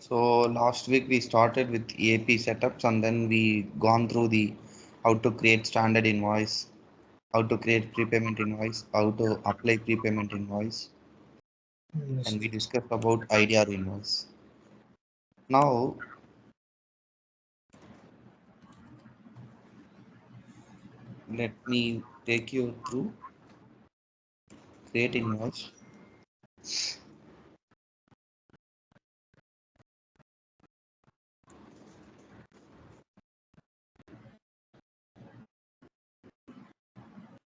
So last week we started with EAP setups and then we gone through the how to create standard invoice, how to create prepayment invoice, how to apply prepayment invoice, Yes. and we discussed about IDR invoice. Now let me take you through create invoice.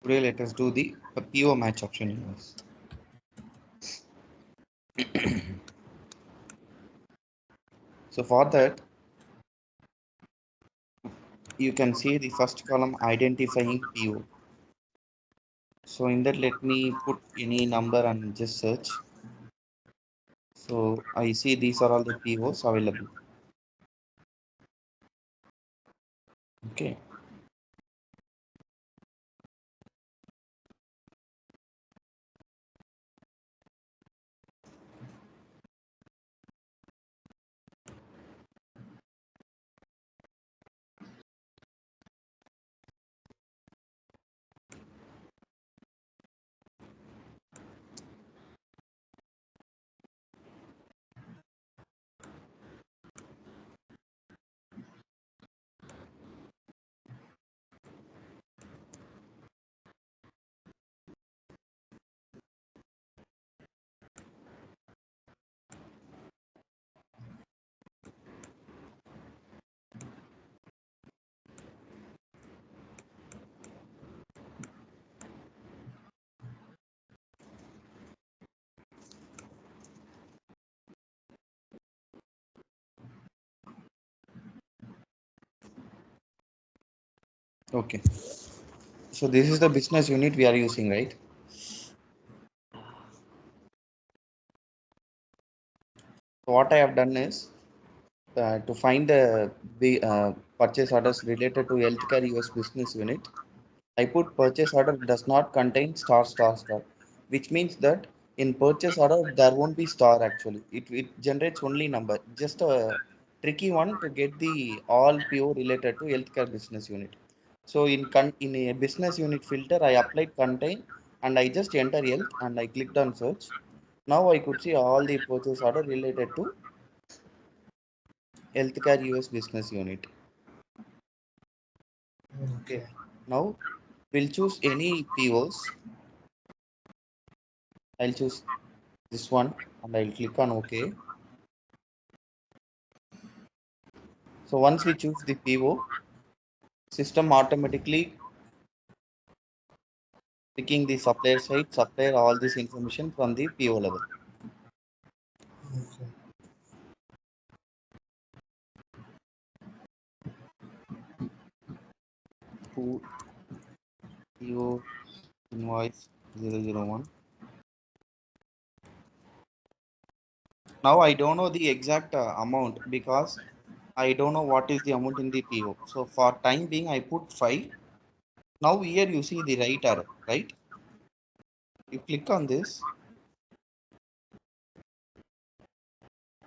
Today let us do the PO match option invoice. So for that you can see the first column identifying PO. So in that let me put any number and just search. So I see these are all the POs available. Okay. Okay. So this is the business unit we are using, right? So what I have done is to find the purchase orders related to healthcare US business unit. I put purchase order does not contain star star star, which means that in purchase order there won't be star actually. It generates only number. Just a tricky one to get the all PO related to healthcare business unit. So in a business unit filter, I applied contain and I just enter health and I clicked on search. Now I could see all the purchase order related to healthcare US business unit. Okay. Okay. Now we'll choose any POs. I'll choose this one and I'll click on OK. So once we choose the PO, system automatically picking the supplier side, supplier all this information from the PO level. Okay. Who PO invoice 001. Now I don't know the exact amount because I don't know what is the amount in the PO. So for time being, I put 5. Now here you see the right arrow, right? You click on this,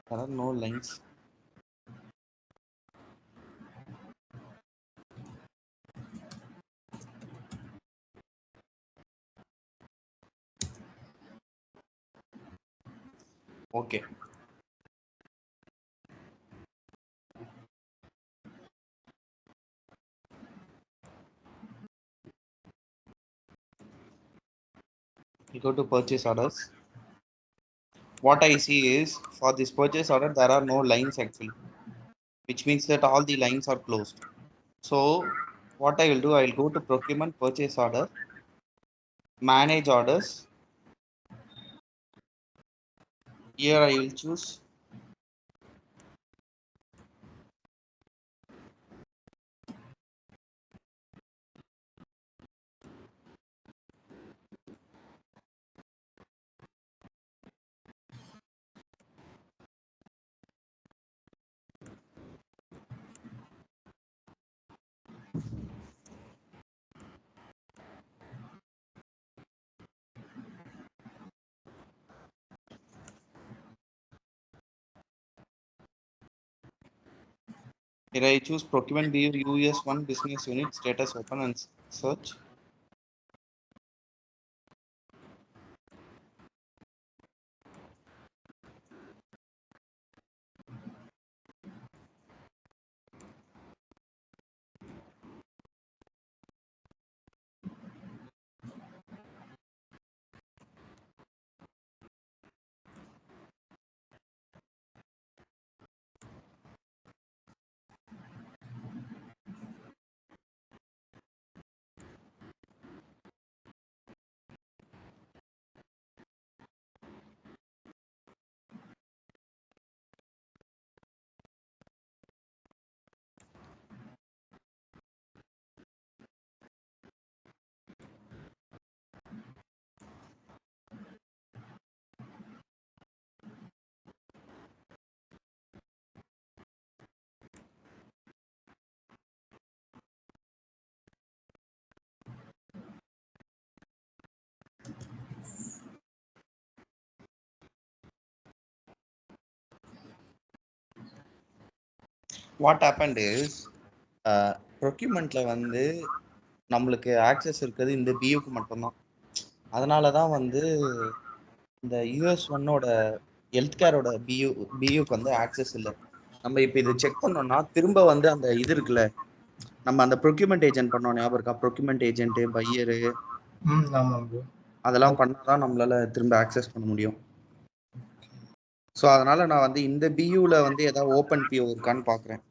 there are no lines. Okay. You go to purchase orders. What I see is for this purchase order, there are no lines actually, which means that all the lines are closed. So what I will do, I will go to procurement purchase order, manage orders. Here I will choose Here I choose procurement BU US1 business unit status open and search. What happened is ப்ரொக்யூமெண்ட்ல வந்து நம்மளுக்கு access இருக்கிறது இந்த பியூக்கு மட்டும்தான். அதனால தான் வந்து இந்த US ஒன்னோட ஹெல்த் கேரோட பியூக்கு வந்து ஆக்சஸ் இல்லை. நம்ம இப்போ இதை செக் பண்ணோம்னா திரும்ப வந்து அந்த இது இருக்குல்ல, நம்ம அந்த ப்ரொக்யூமெண்ட் ஏஜென்ட் பண்ணோம் ஞாபகம் இருக்கா? ப்ரொக்யூமெண்ட் ஏஜென்ட் பையரு அதெல்லாம் பண்ணாதான் நம்மளால திரும்ப ஆக்சஸ் பண்ண முடியும். ஸோ அதனால நான் வந்து இந்த பியூல வந்து ஏதாவது ஓப்பன் பியூ இருக்கான்னு பாக்குறேன்.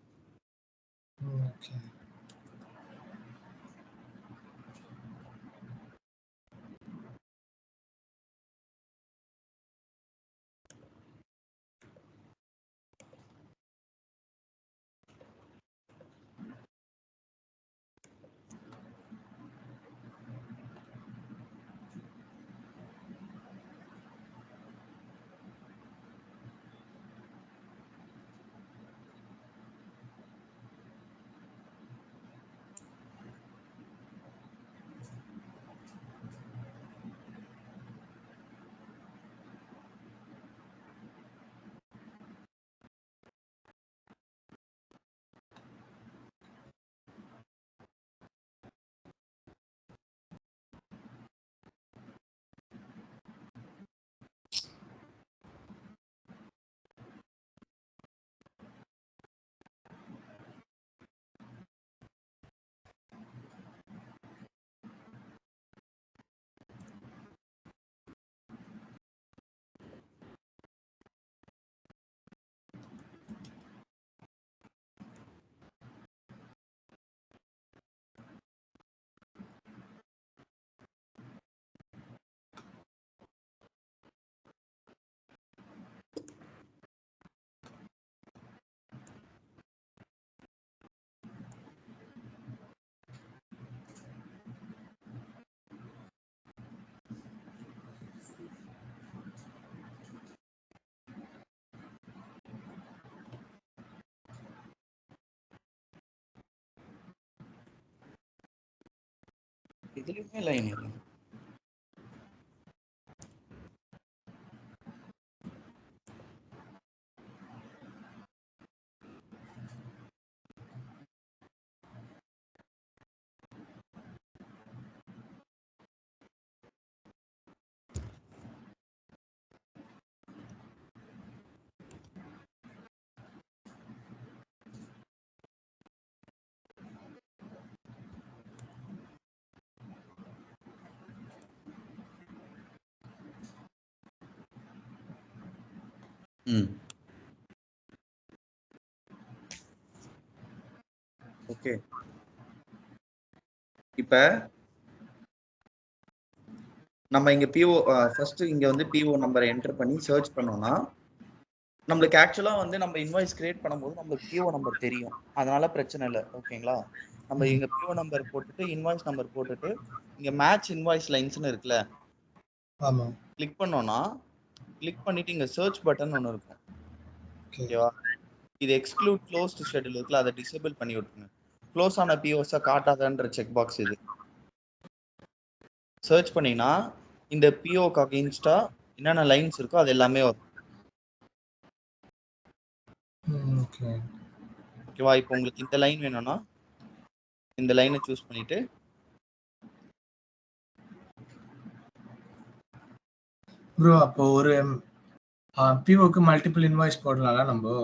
இதுலயுமே லைன் இல்லை. ஓகே, இப்ப நம்ம இங்க பிஓ ஃபர்ஸ்ட் இங்க வந்து பிஓ நம்பரை என்டர் பண்ணி சர்ச் பண்ணோம்னா நம்மளுக்கு ஆக்சுவலா வந்து நம்ம இன்வாய்ஸ் கிரியேட் பண்ணும்போது நம்மளுக்கு பிஓ நம்பர் தெரியும், அதனால பிரச்சனை இல்லை. ஓகேங்களா? நம்ம இங்க பிஓ நம்பர் போட்டுட்டு இன்வாய்ஸ் நம்பர் போட்டுட்டு இங்க மேட்ச் இன்வாய்ஸ் லைன்ஸ்னு இருக்குல்ல, கிளிக் பண்ணோம்னா கிளிக் பண்ணிட்டு இங்க சர்ச் பட்டன் ஒன்று இருக்கும். ஓகேவா? இது எக்ஸ்க்ளூட் க்ளோஸ்ட் ஷெட்யூல் இருக்குல்ல, அதை டிசேபிள் பண்ணி விட்டுருங்க. க்ளோஸ் ஆன பிஓஸை காட்டாதன்ற செக் பாக்ஸ் இது. சர்ச் பண்ணீங்கன்னா இந்த பிஓக்கு அகைன்ஸ்டா என்னென்ன லைன்ஸ் இருக்கோ அது எல்லாமே வரும். ஓகேவா? இப்போ உங்களுக்கு இந்த லைன் வேணும்னா இந்த லைனை சூஸ் பண்ணிட்டு ப்ரோ அப்போ ஒரு பிஓக்கு மல்டிபிள் இன்வாய்ஸ் போடலாம்ல நம்ம?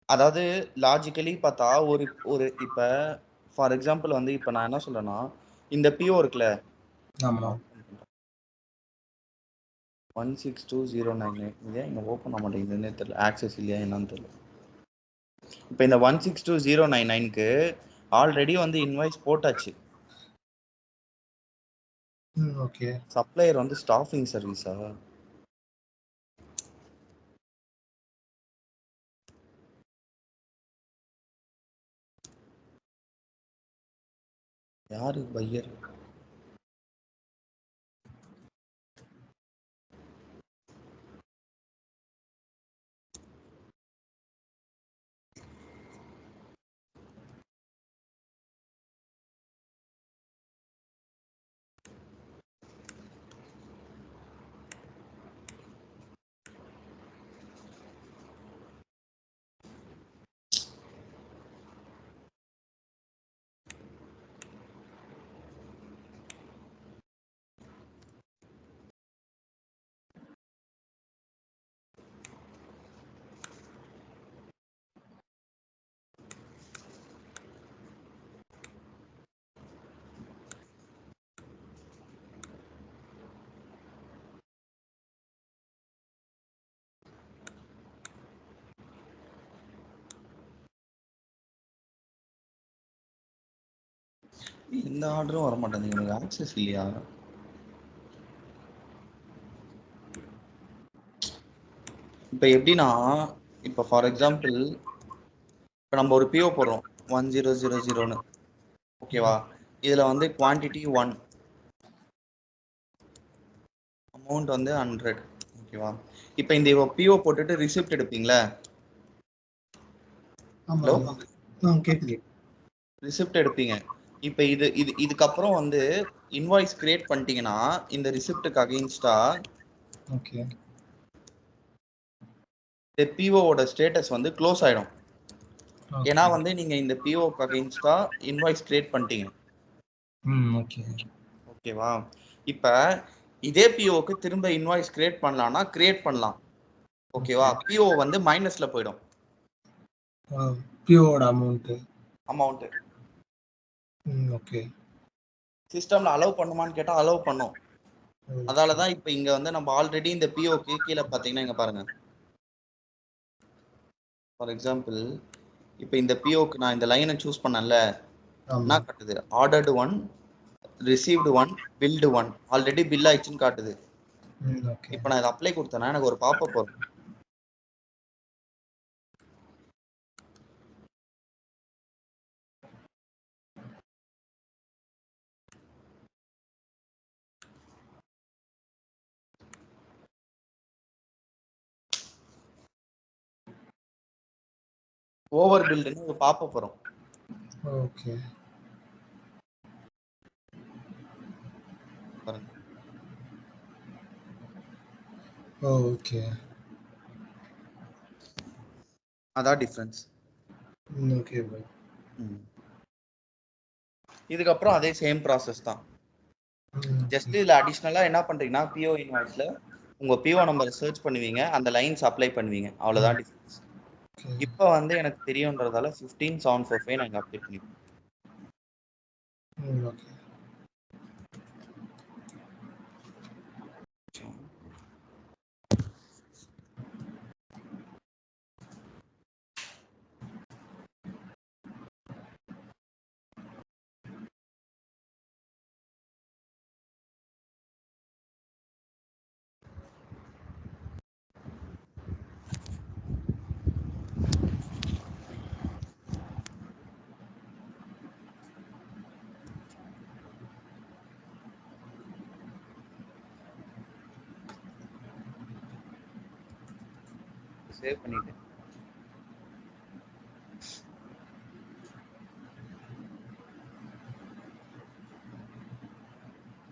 அதாவது லாஜிக்கலி பார்த்தா ஒரு ஒரு இப்போ ஃபார் எக்ஸாம்பிள் வந்து இப்போ நான் என்ன சொல்றேன்னா இந்த பிஓ இருக்குல்ல ஆமா 162099 இதே இங்கே ஓப்பன் ஆக மாட்டேங்குதுன்னே தெரியல, ஆக்சஸ் இல்லையா என்னன்னு தெரியல. இப்போ இந்த 162099க்கு ஆல்ரெடி வந்து இன்வாய்ஸ் போட்டாச்சு. ஓகே. சப்ளையர் வந்து ஸ்டாஃபிங் சர்வீஸா? யாரு பையர்? எந்த ஆர்டரும் வர மாட்டேங்குது, எனக்கு ஆக்சஸ் இல்லையா? இப்போ எப்படின்னா இப்போ ஃபார் எக்ஸாம்பிள் இப்போ நம்ம ஒரு பிஓ போடுறோம் 1000ன்னு, ஓகேவா? இதில் வந்து குவான்டிட்டி 1, அமௌண்ட் வந்து 100, ஓகேவா? இப்போ இந்த பிஓ போட்டுட்டு ரிசிப்ட் எடுப்பீங்களா? ஹலோ, கேக்குது. ரிசிப்ட் எடுப்பீங்க. இப்போ இதுக்கப்புறம் வந்து இன்வாய்ஸ் கிரியேட் பண்ணிட்டீங்கன்னா இந்த ரிசிப்ட்டுக்கு அகைன்ஸ்டா ஓகே இந்த பிஓவோட ஸ்டேட்டஸ் வந்து க்ளோஸ் ஆயிடும். ஏன்னா வந்து நீங்க இந்த பிஓக்கு அகைன்ஸ்டா இன்வாய்ஸ் கிரியேட் பண்ணிட்டீங்க. ஓகே ஓகேவா? இப்போ இதே பிஓக்கு திரும்ப இன்வாய்ஸ் கிரியேட் பண்ணலாம்னா கிரியேட் பண்ணலாம், ஓகேவா? பிஓ வந்து மைனஸ்ல போயிடும், பிஓட அமௌண்ட். ஓகே. சிஸ்டம்ல அலோவ் பண்ணுமான்னு கேட்டா அலோவ் பண்ணும். அதால தான் இப்போ இங்க வந்து நம்ம ஆல்ரெடி இந்த பிஓக்கு கீழே பார்த்தீங்கன்னா இங்க பாருங்க, ஃபார் எக்ஸாம்பிள் இப்போ இந்த பிஓக்கு நான் இந்த லைனை சூஸ் பண்ணல, என்ன காட்டுது? Ordered 1, received 1, billed 1. Already bill ஆயிடுச்சுன்னு காட்டுது. இப்போ நான் இதை அப்ளை கொடுத்தேன்னா எனக்கு ஒரு பாப்பப் வரும். ஓவர் பில்டுன்னு ஒரு பாப்பப் வரும். ஓகே பாருங்க. ஓகே அதான் டிஃபரன்ஸ். Okay bro. இதுக்கப்புறம் அதே சேம் ப்ராசஸ் தான். ஜஸ்ட் இதில் அடிஷ்னலாக என்ன பண்ணுறீங்கன்னா பிஓ இன்வாய்ஸில் உங்கள் பிஓ நம்பரை சர்ச் பண்ணுவீங்க, அந்த லைன்ஸ் அப்ளை பண்ணுவீங்க, அவ்வளோதான் டிஃபரன்ஸ். இப்போ வந்து எனக்கு தெரியுன்றதால 15745 நான் இங்கே அப்ளை பண்ணிப்பேன். ஓகே சேவ் பண்ணிட்டு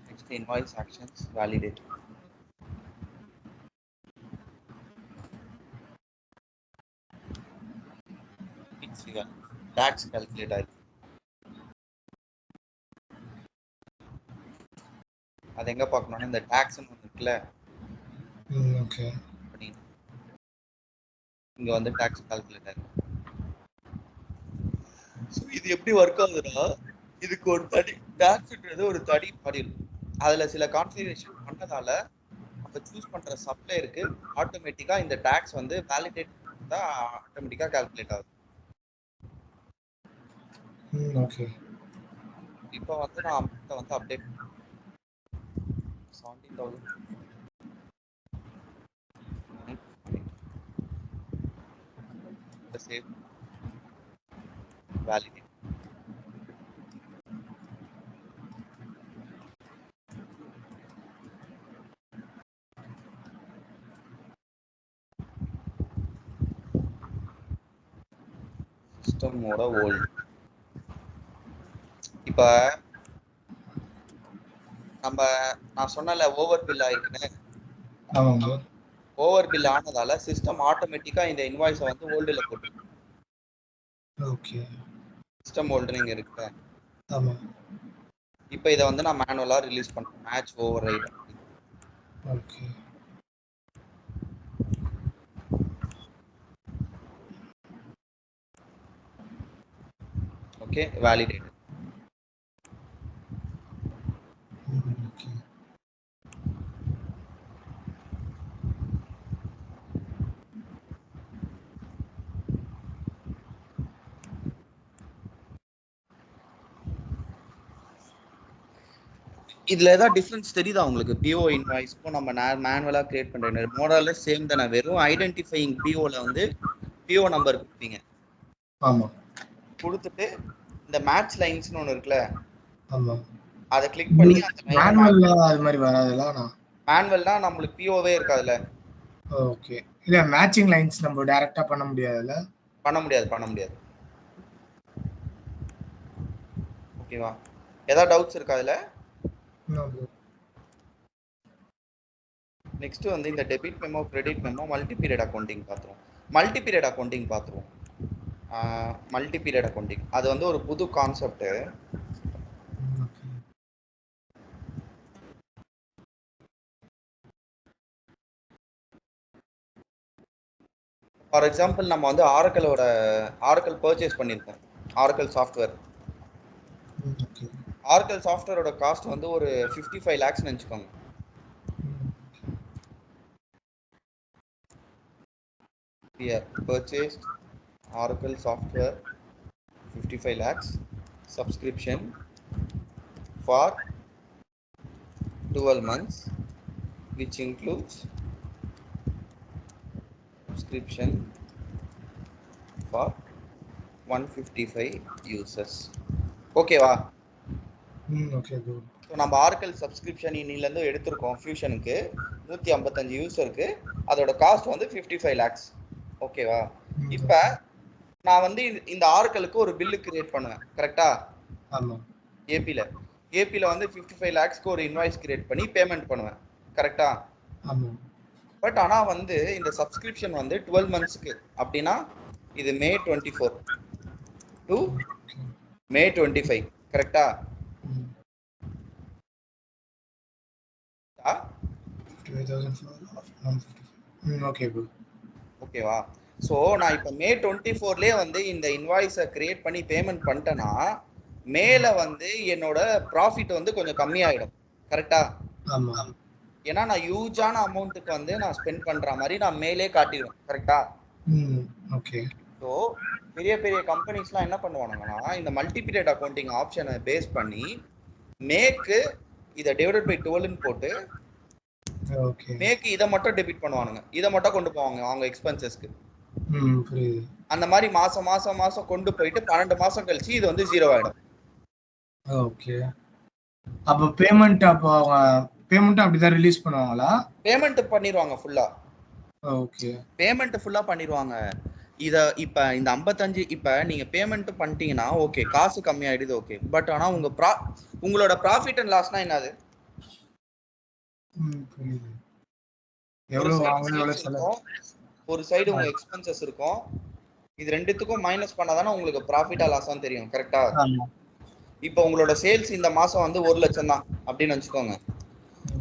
next invoice actions validate. It's real. Tax calculate ஆயிருக்கு. அது எங்க பார்க்கணும்னா இந்த டாக்ஸ்னு ஒன்று இருக்குல்ல, ஓகே இங்க வந்து டாக்ஸ் கால்குலேட் ஆயிருக்கு. ஸோ இது எப்படி ஒர்க் ஆகுதுன்னா, இதுக்கு ஒரு தனி டாக்ஸ்ன்றது ஒரு தனி மாடியூல். அதுல சில கான்ஃபிகரேஷன் பண்ணதால அப்ப சூஸ் பண்ற சப்ளையருக்கு ஆட்டோமேட்டிக்கா இந்த டாக்ஸ் வந்து வேலிடேட் தான் ஆட்டோமேட்டிக்கா கால்குலேட் ஆகுது. ஓகே இப்போ வந்து நான் அமௌண்ட்டை வந்து அப்டேட் 17,000 சேவ் வேலிடேட். சிஸ்டமோட ஓல்டு. இப்ப நான் சொன்னல ஓவர் பில் ஆயிருக்குன்னு. ஆமாங்க ஓவர் பில் ஆனதால சிஸ்டம் ஆட்டோமேட்டிக்கா இந்த இன்வாய்ஸை வந்து ஓல்டுல போட்டு ஓகே சிஸ்டம் ஓல்டுன்னு இங்க இருக்கு. ஆமா இப்போ இதை வந்து நான் மேனுவலா ரிலீஸ் பண்றேன் match over right. Okay okay validate. Okay இதுல ஏதாவது டிஃபரன்ஸ் தெரியுதா உங்களுக்கு? பிஓ இன்வாய்ஸ்க்கும் நம்ம மேனுவலா கிரியேட் பண்ற மோடல்ல சேம் தானே, வெறும் ஐடென்டிஃபைங் பிஓல வந்து பிஓ நம்பர் கொடுப்பீங்க. ஆமா கொடுத்துட்டு இந்த மேட்ச் லைன்ஸ்னு ஒன்று இருக்குல்ல, ஆமா அதை கிளிக் பண்ணி அந்த மேனுவல்ல அது மாதிரி வராதுல. மேனுவல்னா நம்மளுக்கு பிஓவே இருக்காதுல்ல. ஓகே இல்ல மேட்சிங் லைன்ஸ் நம்ம டைரக்டா பண்ண முடியாதுல்ல. பண்ண முடியாது. ஓகேவா? ஏதாவது டவுட்ஸ் இருக்கா அதுல? நெக்ஸ்ட் வந்து இந்த debit memo, credit memo, multi period accounting பார்த்துருவோம். மல்டி பீரியட் அக்கௌண்டிங் அது வந்து ஒரு புது கான்செப்ட். ஃபார் எக்ஸாம்பிள் நம்ம வந்து ஆரக்கிள் பர்ச்சேஸ் பண்ணியிருக்கோம். ஆரக்கிள் சாஃப்ட்வேரோட காஸ்ட் வந்து ஒரு 55 lakhs நினச்சிக்கோங்க. We have purchased Oracle software 55 lakhs subscription for 12 months, which includes subscription for 155 users. ஓகேவா? Okay good. ஸோ நம்ம ஆர்கல் சப்ஸ்கிரிப்ஷன் இன்னிலேருந்து எடுத்திருக்கோம் ஃபியூஷனுக்கு 155 யூசருக்கு. அதோட காஸ்ட் வந்து 55 lakhs. ஓகேவா? இப்போ நான் வந்து இந்த ஆர்கலுக்கு ஒரு பில்லு கிரியேட் பண்ணுவேன். கரெக்டா? ஆமா. ஏபியில் வந்து 55 lakhsக்கு ஒரு இன்வாய்ஸ் கிரியேட் பண்ணி பேமெண்ட் பண்ணுவேன். கரெக்டா? ஆமா. பட் ஆனால் வந்து இந்த சப்ஸ்கிரிப்ஷன் வந்து 12 monthsக்கு. அப்படின்னா இது May 24 to May 25. கரெக்டா? ஓகேவா? ஸோ நான் இப்போ May 24 வந்து இந்த இன்வாய்ஸை கிரியேட் பண்ணி பேமெண்ட் பண்ணிட்டேன்னா மேல வந்து என்னோட ப்ராஃபிட் வந்து கொஞ்சம் கம்மியாயிடும். கரெக்டா? ஆமா. ஏன்னா நான் ஹியூஜான அமௌண்ட்டுக்கு வந்து நான் ஸ்பெண்ட் பண்ற மாதிரி நான் மேலே காட்டிடுவேன். கரெக்டா? ஓகே. ஸோ பெரிய பெரிய கம்பெனிஸ்லாம் என்ன பண்ணுவானுங்கன்னா இந்த மல்டி பீரியட் அக்கௌண்டிங் ஆப்ஷனை பேஸ் பண்ணி மேக்கு இதை டிவைடட் பை 12ன்னு போட்டு மேக்கு இதை மட்டும் டெபிட் பண்ணுவானுங்க. இதை மட்டும் கொண்டு போவாங்க அவங்க எக்ஸ்பென்சஸ்க்கு. அந்த மாதிரி மாசம் கொண்டு போயிட்டு 12 மாசம் கழிச்சு இது வந்து 0 ஆயிடும். ஓகே. அப்ப பேமெண்ட் அப்படிதான் ரிலீஸ் பண்ணுவாங்களா? பேமெண்ட் பண்ணிடுவாங்க ஃபுல்லா. ஓகே. பேமெண்ட் ஃபுல்லா பண்ணிடுவாங்க. இத இப்ப இந்த 55 இப்ப நீங்க பேமெண்ட் பண்ணிட்டீங்கன்னா ஓகே, காசு கம்மி ஆயிடுது. ஓகே, பட் ஆனா உங்களோட ப்ராஃபிட் அண்ட் லாஸ்னா என்னது? ஒரு சைடு உங்க எக்ஸ்பென்சஸ் இருக்கும், இது ரெண்டுத்துக்கும் மைனஸ் பண்ணாதானே உங்களுக்கு ப்ராஃபிட்டா லாஸான்னு தெரியும். கரெக்டா? ஆமா. இப்போ உங்களோட சேல்ஸ் இந்த மாசம் வந்து 1 லட்சம் தான் அப்படின்னு வச்சுக்கோங்க.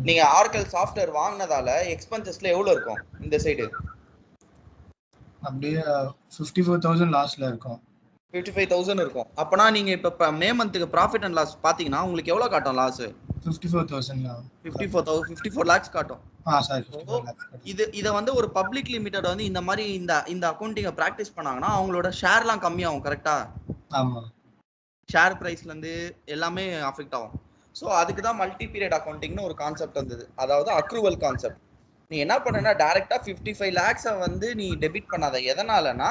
நீங்க ஆர்கல் சாஃப்ட்வேர் வாங்கினதால எக்ஸ்பென்சஸ்ல எவ்வளவு இருக்கும் இந்த சைடு? அப்படியே 54,000 லாஸ்ல இருக்கும். 55,000 இருக்கும். அப்பனா நீங்க இப்ப மே மந்த்துக்கு ப்ராஃபிட் அண்ட் லாஸ் பாத்தீங்கன்னா உங்களுக்கு எவ்வளவு காட்டும் லாஸ்? 54,000 54 lakhs காட்டும். சாரி 54 lakhs இத வந்து ஒரு பப்ளிக் லிமிடெட் வந்து இந்த மாதிரி இந்த அக்கவுண்டிங்க பிராக்டிஸ் பண்ணாங்கன்னா அவங்களோட ஷேர்லாம் கம்மியாகும். கரெக்டா? ஆமா. ஷேர் பிரைஸ்ல இருந்து எல்லாமே அஃபெக்ட் ஆகும். ஸோ அதுக்கு தான் மல்டி பீரியட் அக்கௌண்டிங்னு ஒரு கான்செப்ட் வந்தது. அதாவது அக்ரூவல் கான்செப்ட். நீ என்ன பண்ணனா டைரக்டா 55 lakhs வந்து நீ டெபிட் பண்ணாத. எதனாலனா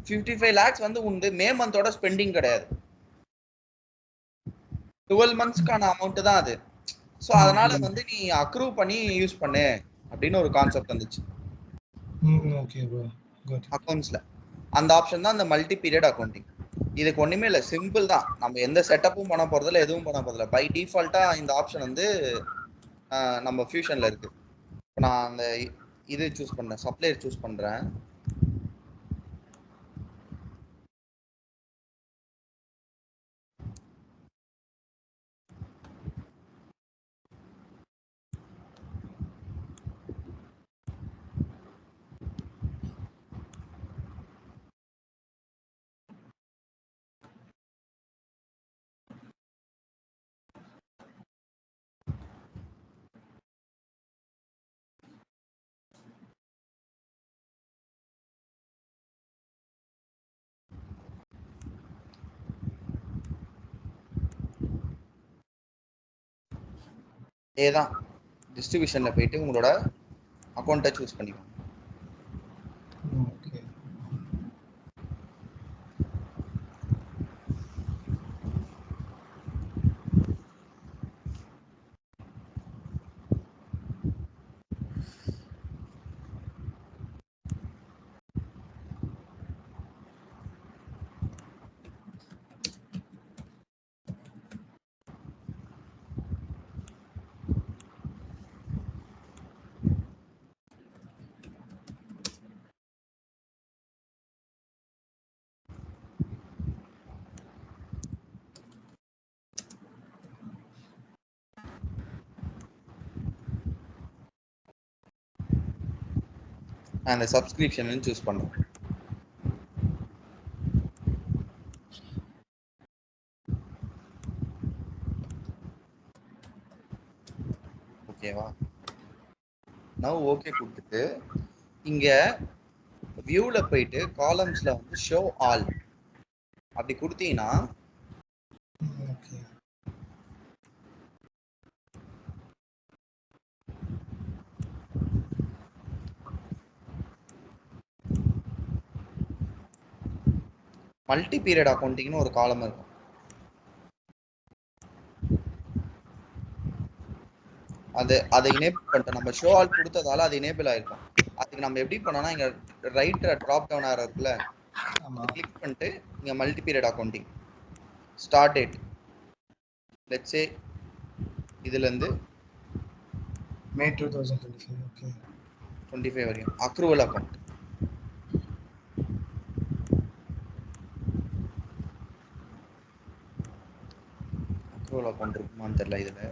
55 lakhs வந்து உண்டு மே மந்தோட ஸ்பெண்டிங் கிடையாது. 12 monthsக்கான அமௌண்ட் தான் அது. ஸோ அதனால வந்து நீ அக்ரூவ் பண்ணி யூஸ் பண்ணு அப்படின்னு ஒரு கான்செப்ட் வந்துச்சு. Okay bro. குட். அக்கவுண்ட்ஸ்ல அந்த ஆப்ஷன் தான் அந்த மல்டி பீரியட் அக்கௌண்டிங். இதுக்கு ஒண்ணுமே இல்லை, சிம்பிள் தான். நம்ம எந்த செட்டப்பும் பண்ண போறதில்ல, எதுவும் பண்ண போறதில்ல. பை டிஃபால்ட்டா இந்த ஆப்ஷன் வந்து நம்ம ஃபியூஷன்ல இருக்கு. இப்போ நான் அந்த இது சூஸ் பண்றேன், சப்ளையர் சூஸ் பண்றேன். இதேதான் டிஸ்ட்ரிபியூஷன்ல போயிட்டு உங்களோட அக்கௌண்ட்டை சூஸ் பண்ணிக்கோங்க. ஓகே. நான் அந்த சப்ஸ்கிரிப்ஷன் சூஸ் பண்றேன். ஓகேவா? நான் ஓகே கொடுத்துட்டு இங்க வியூல போயிட்டு காலம்ஸ்ல வந்து ஷோ ஆல் அப்படி கொடுத்தீங்கன்னா ஓகே. மல்டி பீரியட் அக்கௌண்டிங்னு ஒரு காலம் இருக்கும். அதை இனேபிள் பண்ணிட்டோம். நம்ம ஷோ ஆல் கொடுத்ததால அது இனேபிள் ஆயிருக்கும். அதுக்கு நம்ம எப்படி பண்ணோம்னா இங்க ரைட் டிராப் டவுன் ஆரோ இருக்குல்ல, கிளிக் பண்ணிட்டு இங்க multi period accounting start date let's say இதுல இருந்து மே 2025. ஓகே. 25 வரையும் அக்ரூவல் அக்கௌண்ட். அக்ரூவல் அக்கௌண்ட் இருக்குமான்னு தெரியல இதுல.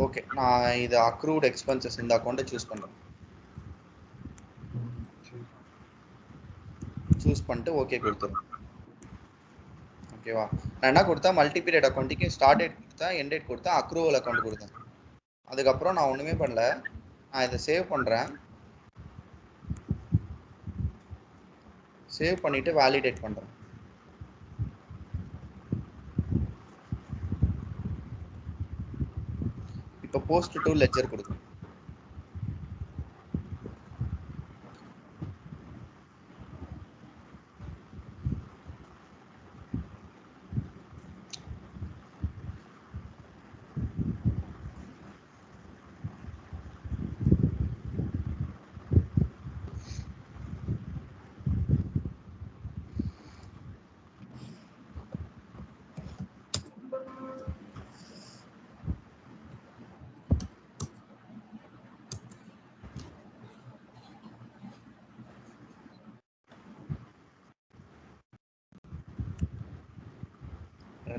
ஓகே, நான் இது அக்ரூட் எக்ஸ்பென்சஸ் இந்த அக்கௌண்ட்டை சூஸ் பண்றேன். சூஸ் பண்ணிட்டு ஓகே கொடுத்துருங்க. ஓகேவா? நான் என்ன கொடுத்தா மல்டி பீரியட் அக்கௌண்ட்டுக்கு ஸ்டார்ட் டேட் கொடுத்தேன், எண்ட் டேட் கொடுத்தேன், அக்ரூவல் அக்கௌண்ட் கொடுத்தேன். அதுக்கப்புறம் நான் ஒண்ணுமே பண்ணல. நான் இதை சேவ் பண்றேன். சேவ் பண்ணிட்டு வேலிடேட் பண்றேன். இப்போ போஸ்ட் டு லெட்ஜர் கொடுக்கும்.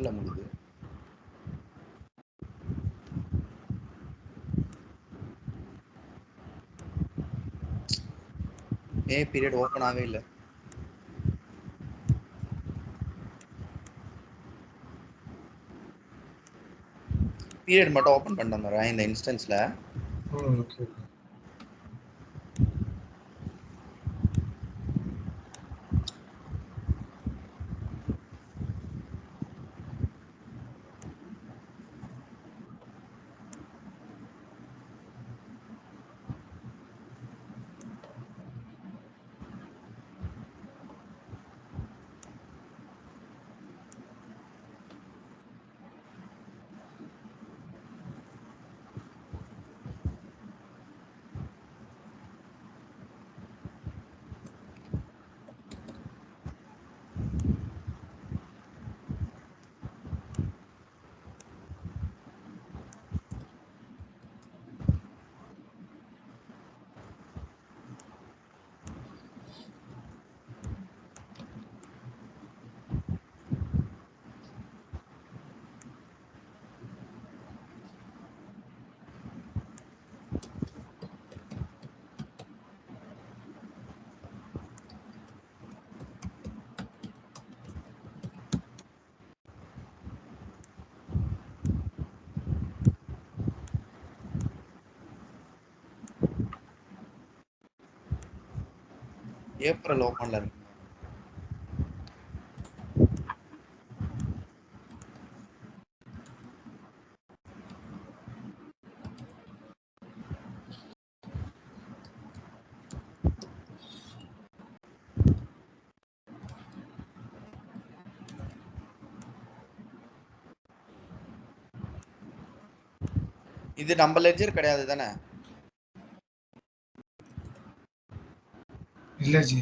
எரர்ல முடியுது. மே பீரியட் ஓப்பன் ஆகவே இல்லை. பீரியட் மட்டும் ஓப்பன் பண்ணிட்டு வந்துடுறேன் இந்த இன்ஸ்டன்ஸ்ல. ஓகே. ஏப்ரல் ஓப்பன்ல இருக்கு. இது நம்ம லெட்ஜர் கிடையாது தானே? இல்ல ஜி.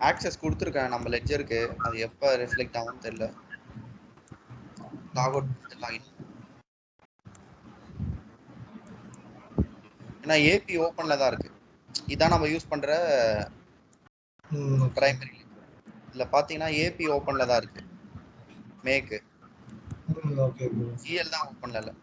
ஆக்சஸ் கொடுத்துருக்கேன் நம்ம லெட்ஜருக்கு. அது எப்போ ரிஃப்ளெக்ட் ஆகும்னு தெரியல. Log out login. ஏன்னா ஏபி ஓப்பன்ல தான் இருக்கு. இதான் நம்ம யூஸ் பண்ற ஓகே. Primary link. இதுல பாத்தீங்கன்னா ஏபி ஓப்பன்ல தான் இருக்கு, மேக்கு. Okay bro. ஜிஎல் தான் ஓப்பன்ல இல்ல.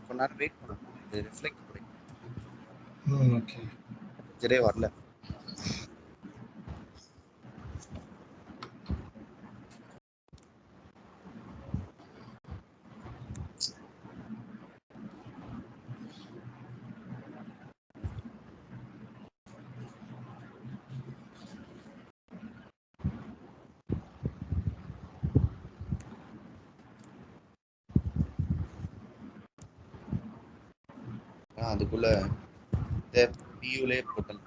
கொஞ்ச நேரம் வெயிட் பண்ணுங்க, இது ரிஃப்ளெக்ட் கிடைக்கும். ஓகே. சரியே வரல. அதுக்குள்ள பியூலே போட்டல்.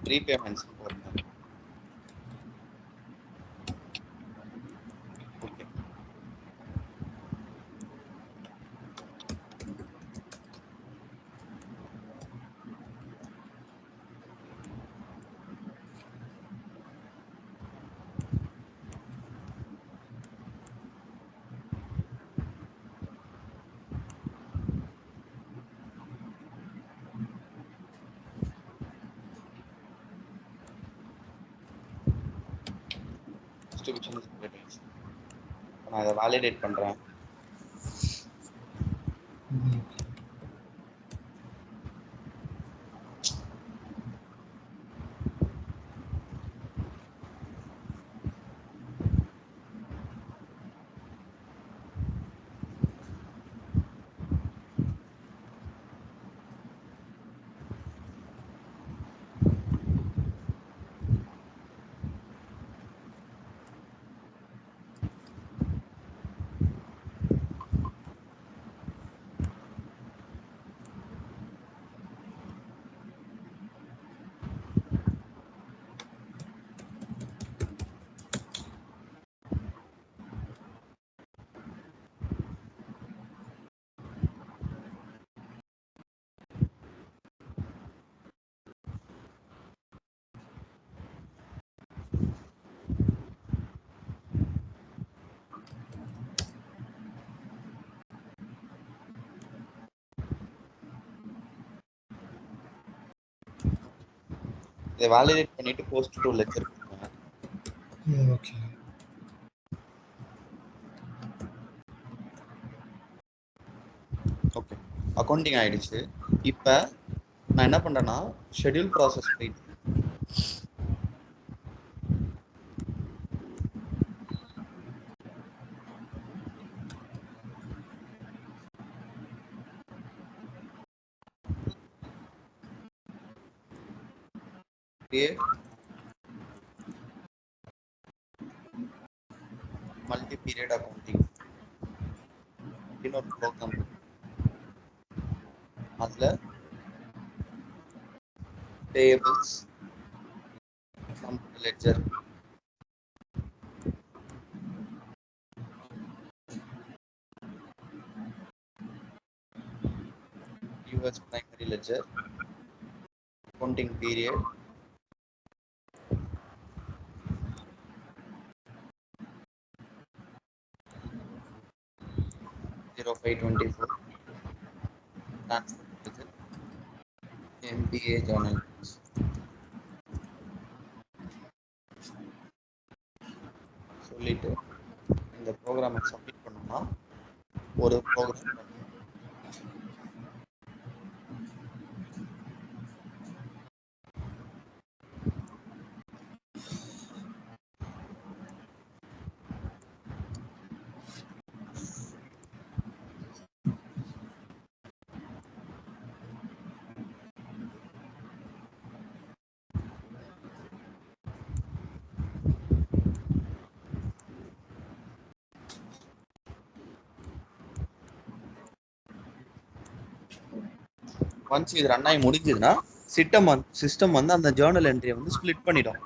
ப்ரீபேமெண்ட்ஸ் போடுறேன். ஓகே. Distribution is credits. நான் இதை வேலிடேட் பண்ணுறேன். இதை வேலிடேட் பண்ணிட்டு போஸ்ட் டு லெட்ஜர் கொடுங்க. ஓகே. ஓகே, அக்கௌண்டிங் ஆயிடுச்சு. இப்போ நான் என்ன பண்றேன்னா ஷெட்யூல் ப்ராசஸ் போயிட்டு create மல்டி பீரியட் அக்கௌண்டிங் அப்படின்னு ஒரு ப்ரோக்ராம் இருக்கு. அதுல payables, computer ledger, US primary ledger, accounting period, (0524) transfer ledger, MBA journal சொல்லிட்டு இந்த ப்ரோக்ராமை சப்மிட் பண்ணோம்னா ஒரு ப்ரோக்ராம் ஒன்ஸ் இது ரன் ஆகி முடிஞ்சதுன்னா சிஸ்டம் வந்து அந்த ஜேர்னல் என்ட்ரியை வந்து ஸ்ப்ளிட் பண்ணிடும்.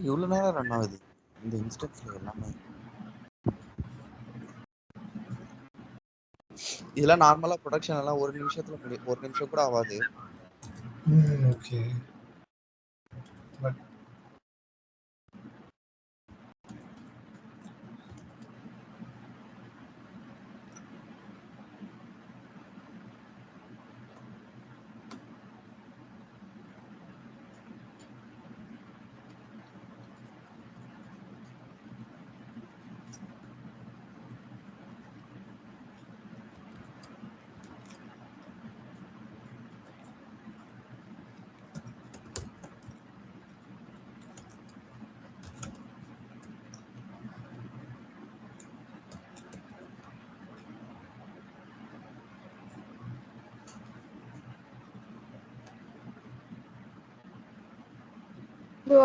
இவ்வளவு நேரம் ரன் ஆகுது இந்த இன்ஸ்டன்ஸ்ல எல்லாமே. இதெல்லாம் நார்மலா ப்ரொடக்ஷன் எல்லாம் ஒரு நிமிஷம் கூட ஆகாது. ஓகே. பட்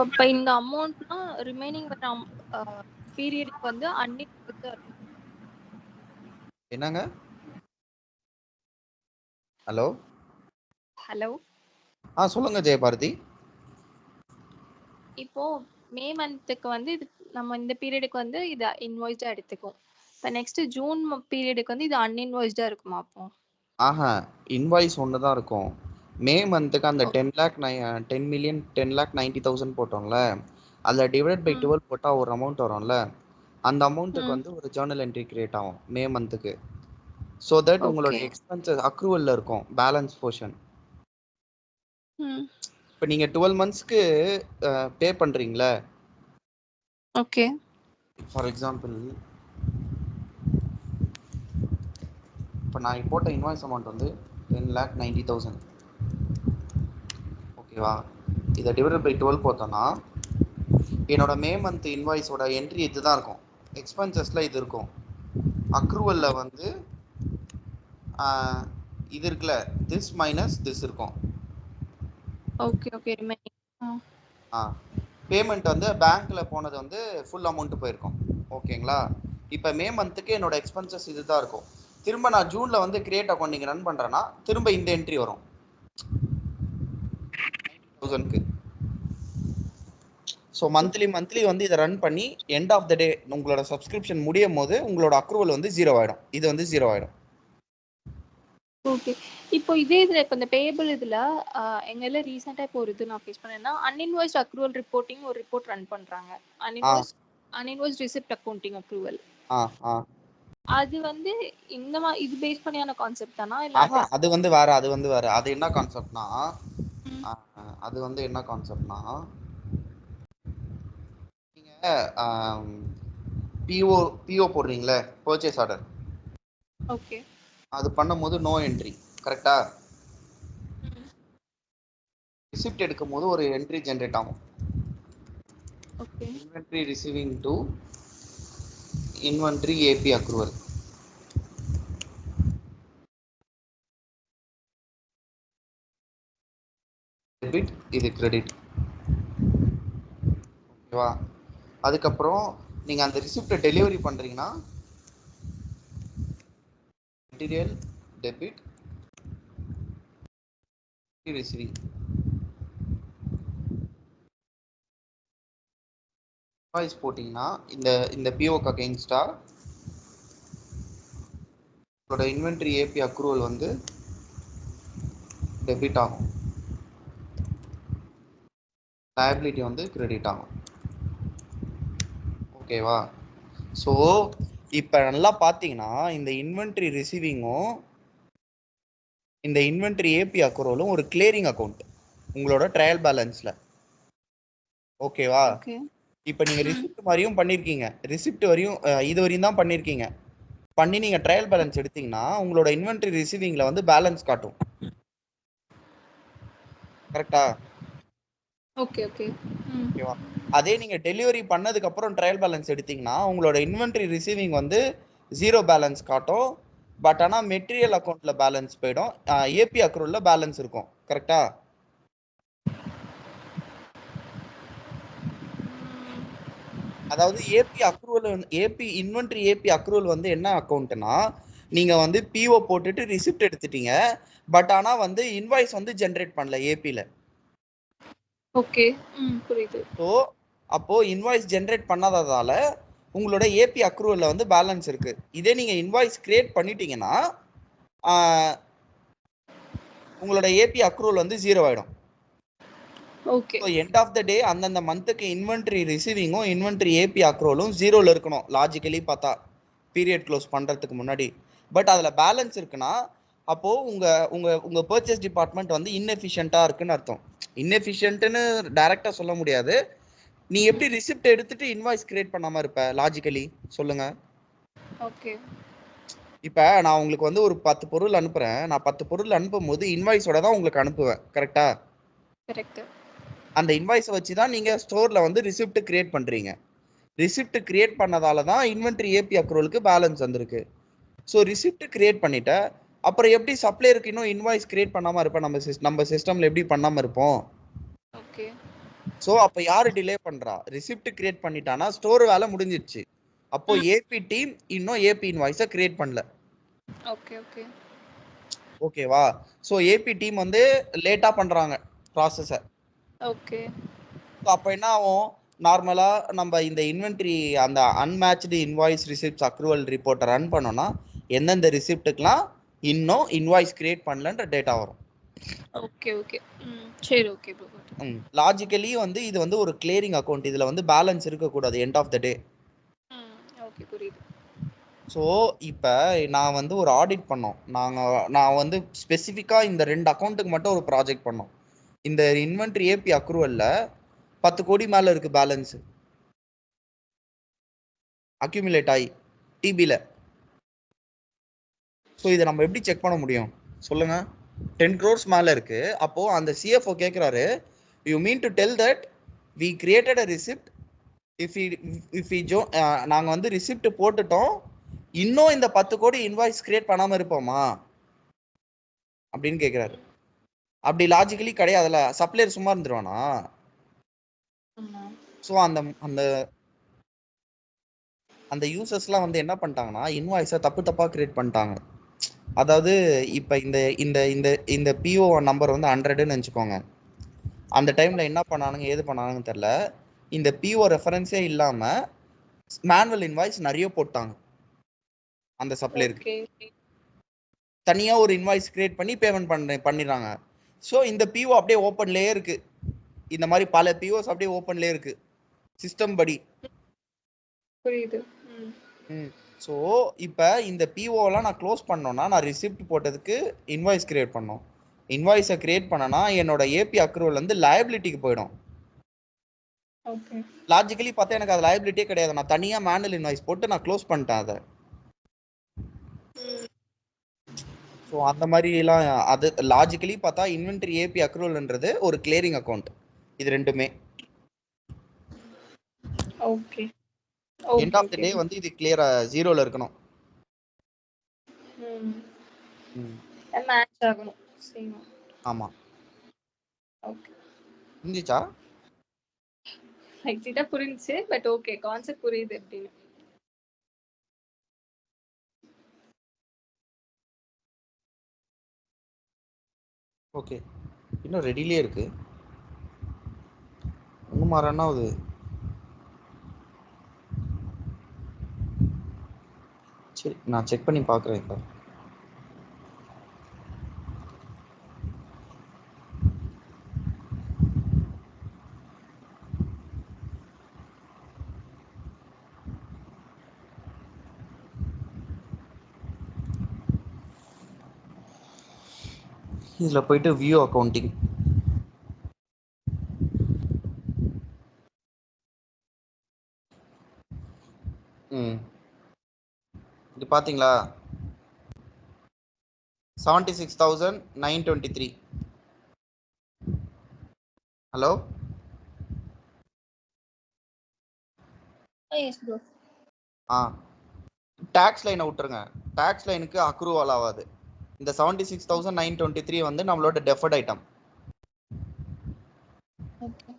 அப்ப இந்த அமௌண்ட்னா ரிமைனிங் வர பீரியடுக்கு வந்து அன்இன்வாய்ஸ்டா இருக்கும். என்னங்க? ஹலோ ஹலோ, சொல்லுங்க ஜெயபாரதி. இப்போ மே மந்த்துக்கு வந்து இது நம்ம இந்த பீரியடுக்கு வந்து இது இன்வாய்ஸ்டா எடுத்துக்கும். இப்போ நெக்ஸ்ட் ஜூன் பீரியடுக்கு வந்து இது அன்இன்வாய்ஸ்டா இருக்குமா அப்போ? இன்வாய்ஸ் ஒன்று தான் இருக்கும். மே மந்த்துக்கு அந்த 10,90,000 போட்டோம்ல, அதில் டிவைட் பை 12 போட்டால் ஒரு அமௌண்ட் வரும்ல, அந்த அமௌண்ட்டுக்கு வந்து ஒரு ஜேர்னல் என்ட்ரி கிரியேட் ஆகும் மே மந்த்துக்கு. ஸோ தட் உங்களோட எக்ஸ்பென்சஸ் அக்ரூவலில் இருக்கும் பேலன்ஸ் போர்ஷன். இப்போ நீங்கள் 12 மந்த்ஸ்க்கு பே பண்ணுறீங்களே, ஓகே, ஃபார் எக்ஸாம்பிள் இப்போ நான் போட்ட இன்வாய்ஸ் அமௌண்ட் வந்து 10,90,000. ஓகேவா? இதை டிவைட் பை 12 போட்டோன்னா என்னோட மே மந்த் இன்வாய்ஸோட என்ட்ரி இதுதான் இருக்கும். எக்ஸ்பென்சஸில் இது இருக்கும். அக்ரூவலில் வந்து இது இருக்குல்ல, திஸ் மைனஸ் திஸ் இருக்கும். Okay, okay. பேமெண்ட் வந்து பேங்க்கில் போனது வந்து ஃபுல் அமௌண்ட்டு போயிருக்கும். ஓகேங்களா? இப்போ மே மந்த்துக்கு என்னோட எக்ஸ்பென்சஸ் இதுதான் இருக்கும். திரும்ப நான் ஜூனில் வந்து கிரியேட் அக்கௌண்ட் நீங்கள் ரன் பண்ணுறேன்னா திரும்ப இந்த என்ட்ரி வரும் 90,000க்கு. ஸோ மந்த்லி வந்து இதை ரன் பண்ணி எண்ட் ஆஃப் த டே உங்களோட சப்ஸ்கிரிப்ஷன் முடியும் போது உங்களோட அக்ரூவல் வந்து 0 ஆகிடும். இது வந்து 0 ஆகிடும். ஓகே. இப்போ இதே இதில் இப்போ இந்த பேயபிள் இதில் எங்கெல்லாம் ரீசெண்டாக இப்போ ஒரு இது நான் ஃபேஸ் பண்ணேன்னா அன்இன்வாய்ஸ்ட் அக்ரூவல் ரிப்போர்ட்டிங் ஒரு ரிப்போர்ட் ரன் பண்ணுறாங்க. அன்இன்வாய்ஸ்ட் ரிசிப்ட் அக்கௌண்டிங் அக்ரூவல். அது வந்து இந்த மாதிரி இது பேஸ் பண்ணியான கான்செப்ட் தானா இல்லை? அது வந்து வேற. அது என்ன கான்செப்ட்னா நீங்க பிஓ போடுறீங்களே, பர்ச்சேஸ் ஆர்டர். ஓகே. அது பண்ணும்போது நோ என்ட்ரி, கரெக்டா? ரிசிப்ட் எடுக்கும் போது ஒரு என்ட்ரி ஜெனரேட் ஆகும். Okay. Inventory receiving to inventory AP accrual. Debit, இது கிரெடிட். ஓகேவா? அதுக்கப்புறம் நீங்க அந்த ரிசிப்டை டெலிவரி பண்றீங்கன்னா மெட்டீரியல் டெபிட் ரிசீவிங். இன்வாய்ஸ் போட்டிங்கன்னா இந்த பிஓக்கு அகைன்ஸ்டா உங்களோட இன்வென்ட்ரி ஏபி அக்ரூவல் வந்து டெபிட் ஆகும், லயபிலிட்டி வந்து கிரெடிட் ஆகும். ஓகேவா? ஸோ இப்போ நல்லா பார்த்தீங்கன்னா இந்த இன்வென்ட்ரி ரிசீவிங்கும் இந்த இன்வென்ட்ரி ஏபி அக்ரூவலும் ஒரு கிளியரிங் அக்கௌண்ட் உங்களோட ட்ரையல் பேலன்ஸ்ல. ஓகேவா? இப்போ நீங்க ரிசிப்ட் மாதிரியும் பண்ணிருக்கீங்க, ரிசிப்ட் வரையும் இது வரையும் தான் பண்ணிருக்கீங்க. பண்ணி நீங்க ட்ரையல் பேலன்ஸ் எடுத்தீங்கன்னா உங்களோட இன்வென்ட்ரி ரிசீவிங்ல வந்து பேலன்ஸ் காட்டும். கரெக்டா? Okay, okay. ஓகேவா? அதே நீங்க டெலிவரி பண்ணதுக்கு அப்புறம் ட்ரையல் பேலன்ஸ் எடுத்தீங்கன்னா உங்களோட இன்வென்ட்ரி ரிசீவிங் வந்து 0 பேலன்ஸ் காட்டும். பட் ஆனா மெட்டீரியல் அக்கௌண்ட்ல பேலன்ஸ் போயிடும், ஏபி அக்ரூவல்ல பேலன்ஸ் இருக்கும். கரெக்டா? அதாவது இன்வென்ட்ரி ஏபி அக்ரூவல் வந்து என்ன அக்கௌண்ட்னா, நீங்க வந்து பிஓ போட்டுட்டு ரிசிப்ட் எடுத்துட்டீங்க, பட் ஆனா வந்து இன்வாய்ஸ் வந்து ஜெனரேட் பண்ணல ஏபில. ஓகே, புரியுது. ஸோ அப்போ இன்வாய்ஸ் ஜெனரேட் பண்ணாததால உங்களோட ஏபி அக்ரூவல்ல வந்து பேலன்ஸ் இருக்கு. இதே நீங்க இன்வாய்ஸ் கிரியேட் பண்ணிட்டீங்கன்னா உங்களோட ஏபி அக்ரூவல் வந்து 0 ஆயிடும். Okay. So end of the day அந்தந்த மந்த்துக்கு இன்வென்ட்ரி ரிசீவிங்கும் இன்வென்ட்ரி ஏபி அக்ரூவலும் 0ல இருக்கணும் லாஜிக்கலி பார்த்தா, பீரியட் க்ளோஸ் பண்றதுக்கு முன்னாடி. பட் அதுல பேலன்ஸ் இருக்குன்னா அப்போ உங்க உங்க உங்க பர்ச்சேஸ் டிபார்ட்மெண்ட் வந்து இன்எஃபிஷியன்ட்டா இருக்குன்னு அர்த்தம். இன்எஃபிஷியன்ட்னு டைரக்டா சொல்ல முடியாது. நீ எப்படி ரிசிப்ட் எடுத்துட்டு இன்வாய்ஸ் கிரியேட் பண்ணாம இருப்ப லாஜிக்கலி, சொல்லுங்க. ஓகே. இப்போ நான் உங்களுக்கு வந்து ஒரு 10 பொருள் அனுப்புறேன். நான் 10 பொருள் அனுப்பும்போது இன்வாய்ஸோட தான் உங்களுக்கு அனுப்புவேன். கரெக்டா? கரெக்ட். அந்த இன்வாய்ஸை வச்சு தான் நீங்க ஸ்டோர்ல வந்து ரிசிப்ட் கிரியேட் பண்றீங்க. ரிசிப்ட் கிரியேட் பண்ணதால தான் இன்வென்ட்ரி ஏபி அக்ரூவலுக்கு பேலன்ஸ் வந்திருக்கு. ஸோ ரிசிப்ட் கிரியேட் பண்ணிட்ட அப்புறம் எப்படி சப்ளையருக்கு இன்னும் இன்வாய்ஸ் கிரியேட் பண்ணாம இருப்பேன்? நம்ம சிஸ்டம்ல எப்படி பண்ணாம இருப்போம்? ஓகே. ஸோ அப்போ யாரு டிலே பண்றா? ரிசிப்ட் கிரியேட் பண்ணிட்டானா ஸ்டோர் வேலை முடிஞ்சிடுச்சு. அப்போ ஏபி டீம் இன்னும் ஏபி இன்வாய்ஸை கிரியேட் பண்ணல. ஓகே ஓகே ஓகேவா? ஸோ ஏபி டீம் வந்து லேட்டா பண்றாங்க ப்ராசஸை. ஓகே ஸோ அப்போ என்ன ஆகும்? நார்மலா நம்ம இந்த இன்வென்ட்ரி அந்த அன்மேட்ச்டு இன்வாய்ஸ் ரிசிப்ட்ஸ் அக்ரூவல் ரிப்போர்ட்டை ரன் பண்ணோம்னா எந்தெந்த ரிசிப்ட்டுக்கெல்லாம் இன்னும் இன்வாய்ஸ் கிரியேட் பண்ணலன்ற டேட்டா வரும். ஓகே ஓகே சரி ஓகே ப்ரோ. லாஜிக்கலி வந்து இது வந்து ஒரு கிளியரிங் அக்கௌண்ட். இதுல வந்து பேலன்ஸ் இருக்கக்கூடாது end of the day. Okay புரியுது. ஸோ இப்போ நான் வந்து ஒரு ஆடிட் பண்ணோம். நான் வந்து ஸ்பெசிஃபிக்காக இந்த 2 அக்கௌண்ட்டுக்கு மட்டும் ஒரு ப்ராஜெக்ட் பண்ணோம். இந்த இன்வென்ட்ரி ஏபி அக்ரூவலில் 10 கோடி மேலே இருக்கு பேலன்ஸ் அக்யூமுலேட் ஆகி டிபியில். ஸோ இதை நம்ம எப்படி செக் பண்ண முடியும் சொல்லுங்க? 10 crores மேலே இருக்கு. அப்போ அந்த சிஎஃப்ஓ கேட்குறாரு, you mean to tell that we created a receipt if நாங்கள் வந்து ரிசிப்ட் போட்டுட்டோம், இன்னும் இந்த 10 கோடி இன்வாய்ஸ் கிரியேட் பண்ணாமல் இருப்போமா அப்படின்னு கேட்குறாரு. அப்படி லாஜிக்கலி கிடையாதுல்ல. சப்ளையர் சும்மா இருந்துருவானா? ஸோ அந்த அந்த அந்த யூசர்ஸ்லாம் வந்து என்ன பண்ணிட்டாங்கன்னா இன்வாய்ஸை தப்பாக கிரியேட் பண்ணிட்டாங்க. அதாவது இப்போ இந்த இந்த இந்த இந்த பிஓ நம்பர் வந்து 100ன்னு வச்சுக்கோங்க. அந்த டைமில் என்ன பண்ணானுங்க ஏது பண்ணானுங்கன்னு தெரில. இந்த பிஓ ரெஃபரன்ஸே இல்லாமல் மேனுவல் இன்வாய்ஸ் நிறைய போட்டாங்க அந்த சப்ளையருக்கு. தனியாக ஒரு இன்வாய்ஸ் கிரியேட் பண்ணி பேமெண்ட் பண்ணிடுறாங்க. ஸோ இந்த பிஓ அப்படியே ஓப்பன்லேயே இருக்கு. இந்த மாதிரி பல பிஓஸ் அப்படியே ஓப்பன்லேயே இருக்கு சிஸ்டம் படி. புரியுது. ஸோ இப்போ இந்த பிஓலாம் நான் க்ளோஸ் பண்ணோன்னா நான் ரிசிப்ட் போட்டதுக்கு இன்வாய்ஸ் கிரியேட் பண்ணோம். இன்வாய்ஸை கிரியேட் பண்ணனா என்னோட ஏபி அக்ரூவல் வந்து லயபிலிட்டிக்கு போயிடும். லாஜிக்கலி பார்த்தா எனக்கு அது லயபிலிட்டியே கிடையாது. நான் தனியாக மேனுவல் இன்வாய்ஸ் போட்டு நான் க்ளோஸ் பண்ணிட்டேன் அதை. ஸோ அந்த மாதிரிலாம் அது லாஜிக்கலி பார்த்தா இன்வென்ட்ரி ஏபி அக்ரூவல்ன்றது ஒரு கிளியரிங் அக்கௌண்ட். இது ரெண்டுமே ஓகே எண்ட் ஆஃப் தி டே வந்து இது கிளியரா ஜீரோல இருக்கணும். மேட்ச் ஆகணும். சேம். ஆமா. ஓகே புரிஞ்சுச்சா? லைட்டா புரிஞ்சுச்சு. பட் ஓகே கான்செப்ட் புரியுது எப்படின்னு. ஓகே இன்னும் ரெடியிலே இருக்கு. ஒன்றும் மாறன்னா அது சரி நான் செக் பண்ணி பார்க்குறேன் இப்போ. இதில் போயிட்டு வியூ அக்கௌண்டிங் இது பார்த்தீங்களா? 76,923. Hello yes bro. டேக்ஸ் லைனை விட்டுருங்க. டேக்ஸ் லைனுக்கு அக்ரூவல் ஆகாது. இந்த 76,923 வந்து நம்மளோட டெஃபர்ட் ஐட்டம். ஓகே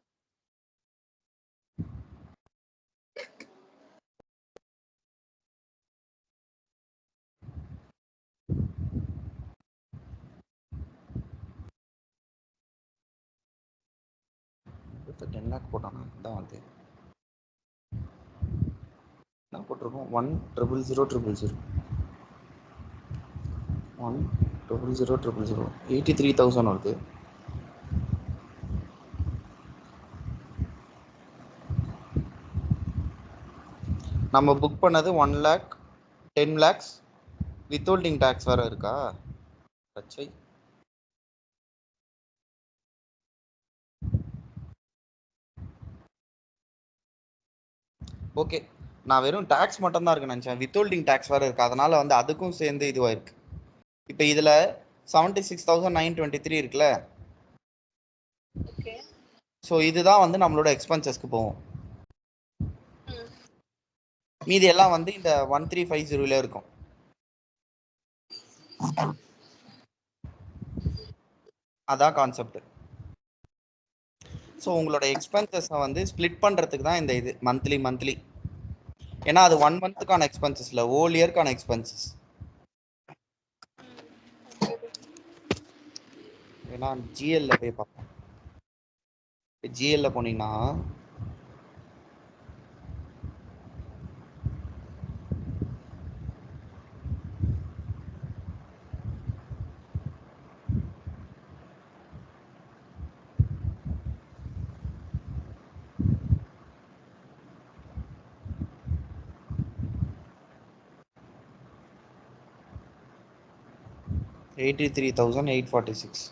இப்போ 10 lakh போட்டாங்க தான் வந்து என்ன போட்டிருக்கோம் 1,000,000 1,000,000 83,000 வருது. நம்ம புக் பண்ணது 1 lakh 10 lakhs வித்ஹோல்டிங் டேக்ஸ் வேற இருக்கா? சச்சை. ஓகே நான் வெறும் டேக்ஸ் மட்டும் தான் இருக்கு நினச்சேன். வித்ஹோல்டிங் டேக்ஸ் வேற இருக்கு. அதனால வந்து அதுக்கும் சேர்ந்து இதுவாக இருக்கு. இப்போ இதில் 76,923 இருக்குல்ல. ஓகே ஸோ இதுதான் வந்து நம்மளோட எக்ஸ்பென்சஸ்க்கு போகும். மீதி எல்லாம் வந்து இந்த 1350 இருக்கும். அதான் கான்செப்ட். ஸோ உங்களோட எக்ஸ்பென்சஸை வந்து ஸ்ப்ளிட் பண்ணுறதுக்கு தான் இந்த இது மந்த்லி. ஏன்னா அது 1 மந்த்துக்கான எக்ஸ்பென்சஸ் இல்லை, ஹோல் இயர்க்கான எக்ஸ்பென்சஸ். ஏன்னா ஜிஎல்ல போய் பார்ப்போம். ஜிஎல்ல போனீங்கன்னா $83,846.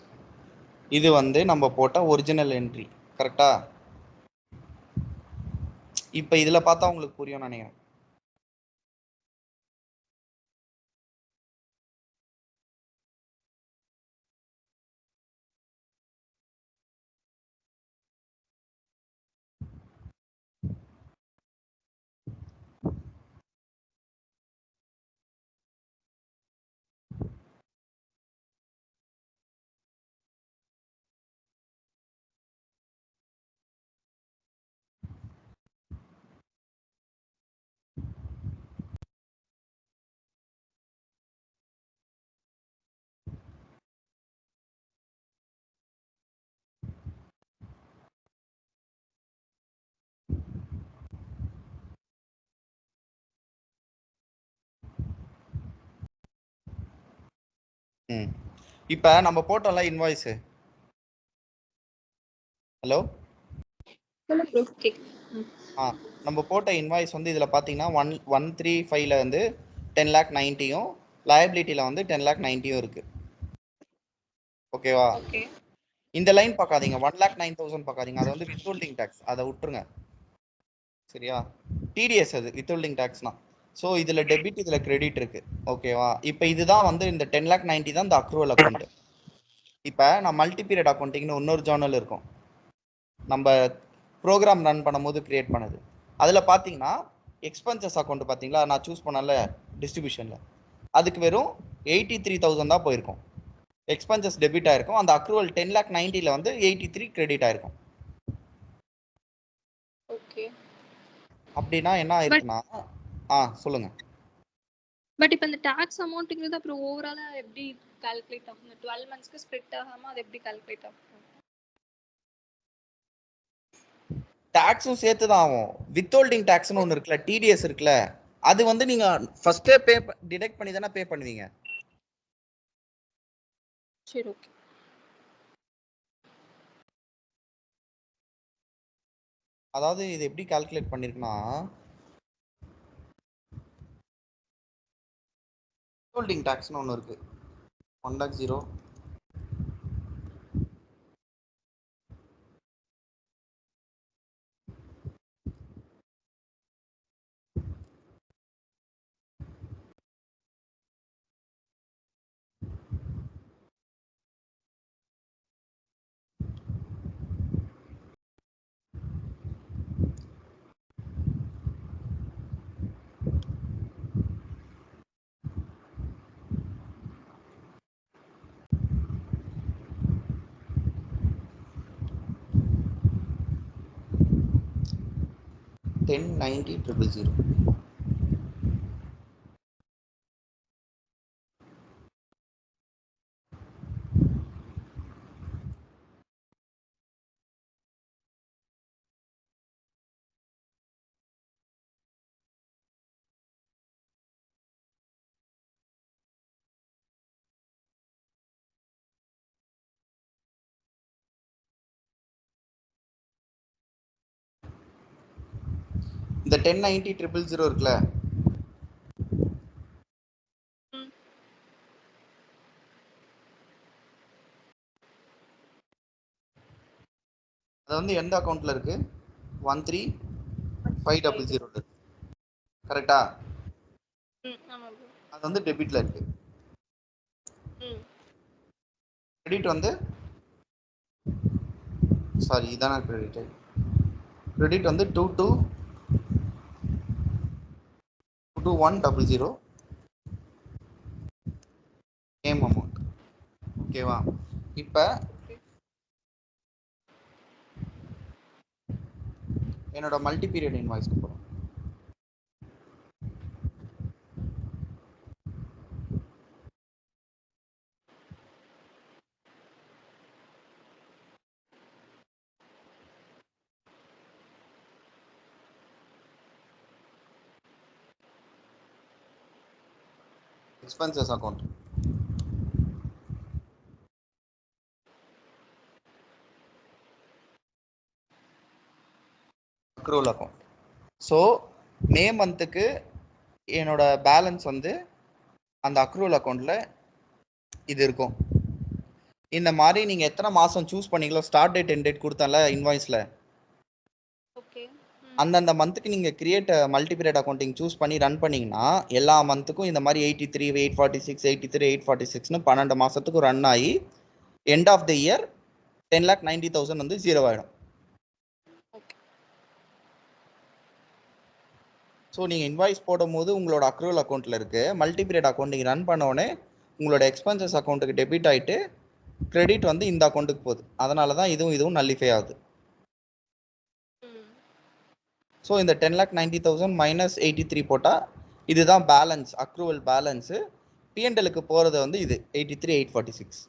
இது வந்து நம்ம போட்ட ஒரிஜினல் என்ட்ரி. கரெக்டா? இப்போ இதுல பார்த்தா உங்களுக்கு புரியும் நினைக்கிறேன். இப்போ நம்ம போட்டோம்ல இன்வாய்ஸ். ஹலோ, நம்ம போட்ட இன்வாய்ஸ் வந்து இதில் பார்த்தீங்கன்னா 135ல வந்து 10,90,000ம் லயபிலிட்டியில் வந்து 10,90,000 இருக்கு. ஓகேவா? இந்த லைன் பார்க்காதீங்க, 1,09,000 பார்க்காதீங்க, அதை வந்து வித்ஹோல்டிங் டேக்ஸ், அதை விட்டுருங்க. சரியா? டிடிஎஸ் அது வித்ஹோல்டிங் டேக்ஸ்னா. ஸோ இதில் டெபிட் இதில் கிரெடிட் இருக்கு. ஓகேவா? இப்போ இதுதான் வந்து இந்த 10,90,000 தான் இந்த அக்ரூவல் அக்கௌண்ட். இப்போ நான் மல்டி பீரியட் அக்கௌண்டிங்னு இன்னொரு ஜேர்னல் இருக்கும், நம்ம ப்ரோக்ராம் ரன் பண்ணும்போது கிரியேட் பண்ணது. அதில் பார்த்தீங்கன்னா எக்ஸ்பென்சஸ் அக்கௌண்ட் பார்த்தீங்களா, நான் சூஸ் பண்ணல டிஸ்ட்ரிபியூஷனில், அதுக்கு வெறும் 83,000 தான் போயிருக்கும். எக்ஸ்பென்சஸ் டெபிட் ஆயிருக்கும். அந்த அக்ரூவல் 10,90,000ல வந்து 83 கிரெடிட் ஆயிருக்கும். ஓகே. அப்படின்னா என்ன ஆயிருக்குன்னா, சொல்லுங்க. பட் இப்போ இந்த டாக்ஸ் அமௌண்ட்ங்கிறது அப்புறம் ஓவராலா எப்படி கால்குலேட் ஆகும்? 12 மந்த்ஸ்க்கு ஸ்ப்ளிட் ஆகாம அது எப்படி கால்குலேட் ஆகும்? டாக்ஸும் சேர்த்து தான் ஆகும். வித்ஹோல்டிங் டாக்ஸ்னு ஒன்று இருக்குல்ல, டிடிஎஸ் இருக்குல்ல, அது வந்து நீங்க ஃபர்ஸ்டே டிடெக்ட் பண்ணி தானே பே பண்ணுவீங்க. சரி, ஓகே. அதாவது இது எப்படி கால்குலேட் பண்ணிருக்குன்னா, வித்ஹோல்டிங் டாக்ஸ்னு ஒன்று இருக்கு 1.0. $10,90,000. இந்த 10,90,000 இருக்குல்ல, அது வந்து எந்த அக்கௌண்ட்ல இருக்கு? 13,500 இருக்கு. கரெக்டா? அது வந்து டெபிட்ல இருக்கு. கிரெடிட் வந்து சாரி, இதான கிரெடிட். கிரெடிட் வந்து 22,100 சேம் அமௌண்ட். ஓகேவா? இப்போ என்னோட மல்டி பீரியட் இன்வாய்ஸ்க்கு போகிறோம். Expenses account. Accrual account. So May மந்த்துக்கு என்னோட பேலன்ஸ் வந்து அந்த அக்ரூவல் அக்கௌண்ட்ல இது இருக்கும். இந்த மாதிரி நீங்க எத்தனை மாசம் சூஸ் பண்ணீங்களோ, ஸ்டார்ட் டேட் எண்ட் டேட் கொடுத்தால இன்வாய்ஸ்ல, ஓகே அந்தந்த மந்த்துக்கு நீங்க create multi period accounting choose பண்ணி ரன் பண்ணீங்கன்னா எல்லா மந்த்துக்கும் இந்த மாதிரி 83, 846, 83, 846ன்னு 12 மாசத்துக்கு ரன் ஆகி எண்ட் ஆஃப் த இயர் 10,90,000 வந்து ஜீரோ ஆயிடும். ஸோ நீங்கள் இன்வாய்ஸ் போடும்போது உங்களோட அக்ரூவல் அக்கௌண்ட்டில் இருக்கு. மல்டி பீரியட் அக்கௌண்டிங் ரன் பண்ணோடனே உங்களோட எக்ஸ்பென்சஸ் அக்கௌண்ட்டுக்கு டெபிட் ஆகிட்டு கிரெடிட் வந்து இந்த அக்கௌண்ட்டுக்கு போகுது. அதனால தான் இதுவும் நல்லிஃபை ஆகுது. ஸோ இந்த 10,90,000 மைனஸ் 83 போட்டால் இதுதான் பேலன்ஸ், அக்ரூவல் பேலன்ஸு. பிஎன்எலுக்கு போகிறது வந்து இது 83,846.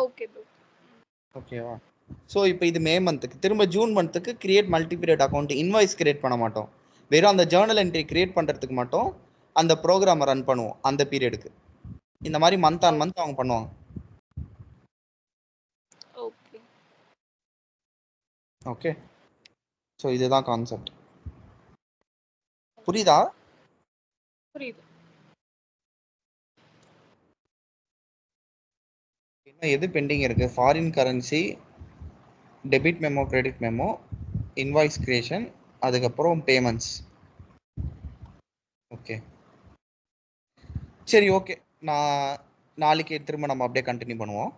Okay bro. ஓகேவா? ஸோ இப்போ இது மே மந்த்துக்கு. திரும்ப ஜூன் மந்த்துக்கு create multi period account invoice create பண்ண மாட்டோம். வெறும் அந்த ஜேர்னல் என்ட்ரி கிரியேட் பண்ணுறதுக்கு மட்டும் அந்த ப்ரோக்ராமை ரன் பண்ணுவோம் அந்த பீரியடுக்கு. இந்த மாதிரி மந்த் ஆன் மந்த் அவங்க பண்ணுவாங்க. Okay okay. ஸோ இதுதான் கான்செப்ட். புரியுதா? புரியுது. இன்னும் எது பெண்டிங் இருக்கு? Foreign currency, debit memo, credit memo, invoice creation, அதுக்கப்புறம் பேமெண்ட்ஸ். ஓகே சரி, ஓகே. நான் நாளைக்கு திரும்ப நம்ம அப்படியே கண்டினியூ பண்ணுவோம்.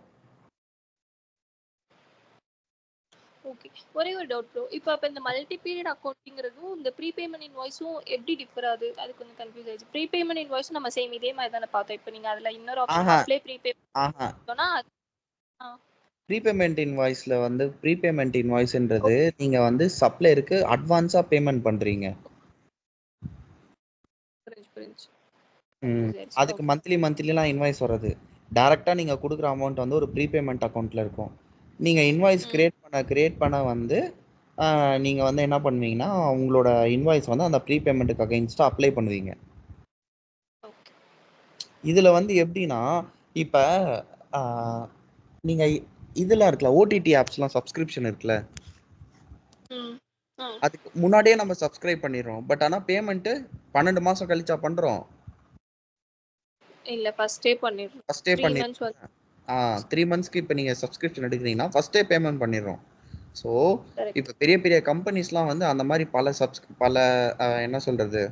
ஓகே. ஒரே ஒரு டவுட் ப்ரோ. இப்போ இந்த மல்டி பீரியட் அக்கௌண்டிங்கிறதும் இந்த ப்ரீபேமெண்ட் இன்வாய்ஸும் எப்படி டிஃபர் ஆகுது? அது கொஞ்சம் கன்ஃபியூஸ் ஆயிடுச்சு. ப்ரீபேமெண்ட் இன்வாய்ஸ் நம்ம சேம் இதே மாதிரி தானே பார்த்தோம். இப்போ நீங்க அதுல இன்னொரு ஆப்ஷன் அப்ளை ப்ரீபேமெண்ட் சொன்னா ப்ரீபேமெண்ட் இன்வாய்ஸ்ல வந்து ப்ரீபேமெண்ட் இன்வாய்ஸ்ன்றது நீங்க வந்து சப்ளையருக்கு அட்வான்ஸா பேமெண்ட் பண்றீங்க. அதுக்கு மந்த்லிலாம் இன்வாய்ஸ் வராது. டைரக்டா நீங்க கொடுக்குற அமௌண்ட் வந்து ஒரு ப்ரீபேமெண்ட் அக்கௌண்ட்ல இருக்கும். நீங்க இன்வாய்ஸ் கிரியேட் பண்ண வந்து நீங்க வந்து என்ன பண்ணுவீங்கன்னா உங்களோட இன்வாய்ஸ் வந்து அந்த ப்ரீபேமெண்ட்டுக்கு அகைன்ஸ்டா அப்ளை பண்ணுவீங்க. இதுல வந்து எப்படின்னா இப்ப நீங்க இதெல்லாம் இருக்குல்ல, ஓடிடி ஆப்ஸ்லாம் சப்ஸ்கிரிப்ஷன் இருக்குல்ல, அதுக்கு முன்னாடியே நம்ம சப்ஸ்கிரைப் பண்ணிடுறோம். பட் ஆனா பேமெண்ட் 12 மாசம் கழிச்சா பண்றோம். இல்ல ஃபர்ஸ்டே பண்ணிடுறோம். ஃபர்ஸ்டே பண்ணிடுறோம். 3 மந்த்ஸ்க்கு இப்போ நீங்க சப்ஸ்கிரிப்ஷன் எடுக்கிறீங்கன்னா ஃபர்ஸ்டே பேமெண்ட் பண்ணிடுறோம். ஸோ இப்போ பெரிய பெரிய கம்பெனிஸ்லாம் வந்து அந்த மாதிரி பல என்ன சொல்றது,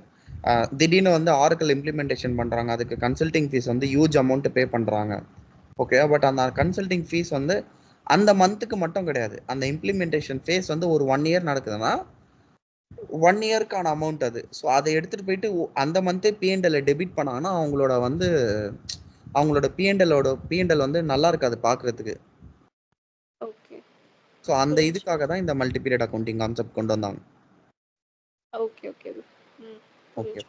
திடீர்னு வந்து ஆரக்கிள் இம்ப்ளிமெண்டேஷன் பண்றாங்க. அதுக்கு கன்சல்டிங் ஃபீஸ் வந்து ஹியூஜ் அமௌண்ட் பே பண்றாங்க. ஓகே, பட் அந்த கன்சல்டிங் ஃபீஸ் வந்து அந்த மந்த்துக்கு மட்டும் கிடையாது. அந்த இம்ப்ளிமெண்டேஷன் ஃபேஸ் வந்து ஒரு 1 இயர் நடக்குதுன்னா 1 இயர்க்கான அமௌண்ட் அது. ஸோ அதை எடுத்துட்டு போயிட்டு அந்த மந்த்தே பிஎன்எல் டெபிட் பண்ணாங்கன்னா அவங்களோட பிஎன்எல் வந்து நல்லா இருக்காது பார்க்கறதுக்கு. ஓகே. ஸோ அந்த இதுக்காக தான் இந்த மல்டி பீரியட் அக்கௌண்டிங் கான்செப்ட் கொண்டு வந்தாங்க. Okay okay. ஓகே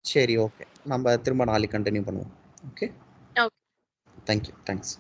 சரி, ஓகே. நம்ம திரும்ப நாளைக்கு கண்டினியூ பண்ணுவோம். Okay, thank you, thanks.